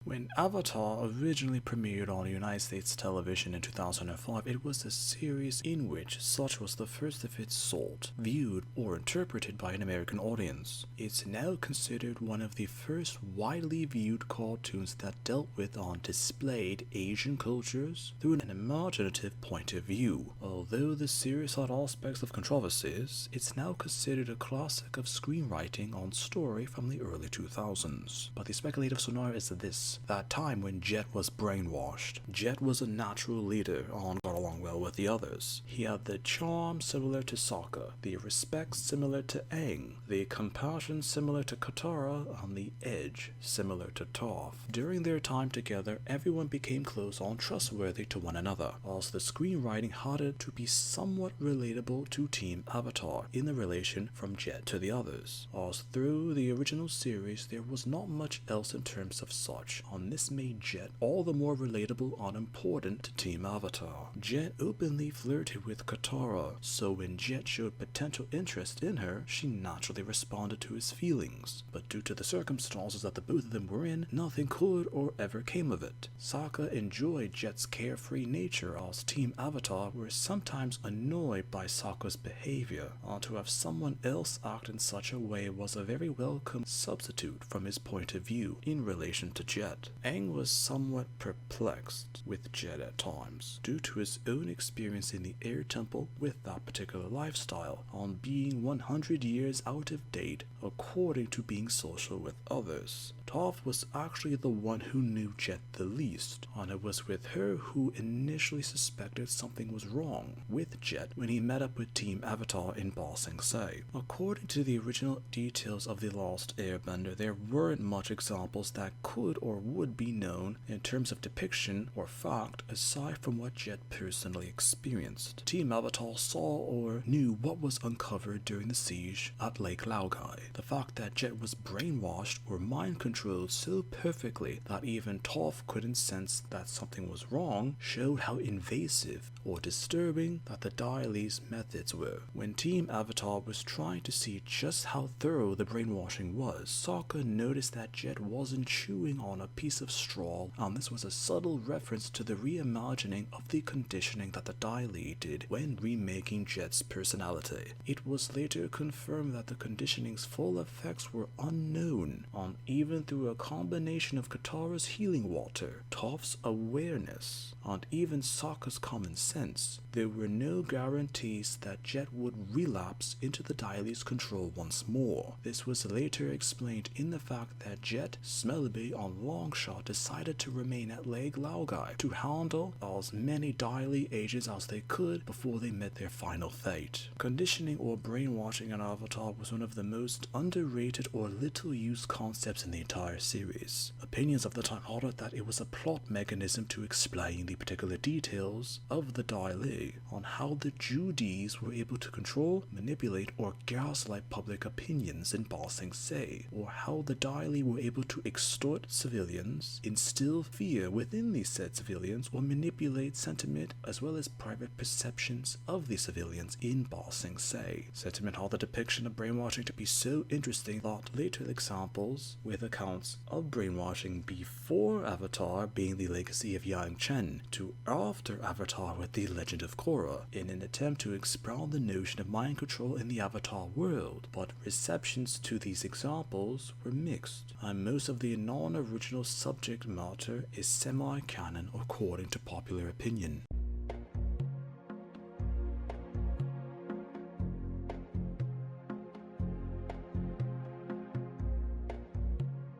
When Avatar originally premiered on United States television in 2005, it was a series in which such was the first of its sort, viewed or interpreted by an American audience. It's now considered one of the first widely viewed cartoons that dealt with on displayed Asian cultures through an imaginative point of view. Although the series had aspects of controversies, it's now considered a classic of screenwriting on story from the early 2000s. But the speculative scenario is this: that time when Jet was brainwashed. Jet was a natural leader and got along well with the others. He had the charm similar to Sokka, the respect similar to Aang, the compassion similar to Katara, and the edge similar to Toph. During their time together, everyone became close and trustworthy to one another, as the screenwriting had it to be somewhat relatable to Team Avatar in the relation from Jet to the others, as through the original series there was not much else in terms of such, and this made Jet all the more relatable and important to Team Avatar. Jet openly flirted with Katara, so when Jet showed potential interest in her, she naturally responded to his feelings, but due to the circumstances that the both of them were in, nothing could or ever came of it. Sokka enjoyed Jet's carefree nature, as Team Avatar were sometimes annoyed by Sokka's behavior, and to have someone else act in such a way was a very welcome substitute from his point of view in relation to Jet. Aang was somewhat perplexed with Jet at times, due to his own experience in the Air Temple with that particular lifestyle, on being 100 years out of date according to being social with others. Toph was actually the one who knew Jet the least, and it was with her who initially suspected something was wrong with Jet when he met up with Team Avatar in Ba Sing Se. According to the original details of The Last Airbender, there weren't much examples that could or would be known in terms of depiction or fact aside from what Jet personally experienced. Team Avatar saw or knew what was uncovered during the siege at Lake Laogai. The fact that Jet was brainwashed or mind controlled so perfectly that even Toph couldn't sense that something was wrong showed how invasive or disturbing that the Dai Li's methods were. When Team Avatar was trying to see just how thorough the brainwashing was, Sokka noticed that Jet wasn't chewing on a piece of straw, and this was a subtle reference to the reimagining of the conditioning that the Dai Li did when remaking Jet's personality. It was later confirmed that the conditioning's full effects were unknown, and even through a combination of Katara's healing water, Toph's awareness, and even Sokka's common sense, there were no guarantees that Jet would relapse into the Dai Li's control once more. This was later explained in the fact that Jet, Smelby, and Longshot decided to remain at Lake Laogai to handle as many Dai Li agents as they could before they met their final fate. Conditioning or brainwashing in Avatar was one of the most underrated or little used concepts in the entire series. Opinions of the time had it that it was a plot mechanism to explain the particular details of the Dai Li on how the Judees were able to control, manipulate, or gaslight public opinions in Ba Sing Se, or how the Dai Li were able to extort civilians, instill fear within these said civilians, or manipulate sentiment as well as private perceptions of the civilians in Ba Sing Se. Sentiment had the depiction of brainwashing to be so interesting that later examples with accounts of brainwashing before Avatar being the legacy of Yang Chen to after Avatar with the Legend of Korra, in an attempt to expound the notion of mind control in the Avatar world, but receptions to these examples were mixed, and most of the non-original subject matter is semi-canon according to popular opinion.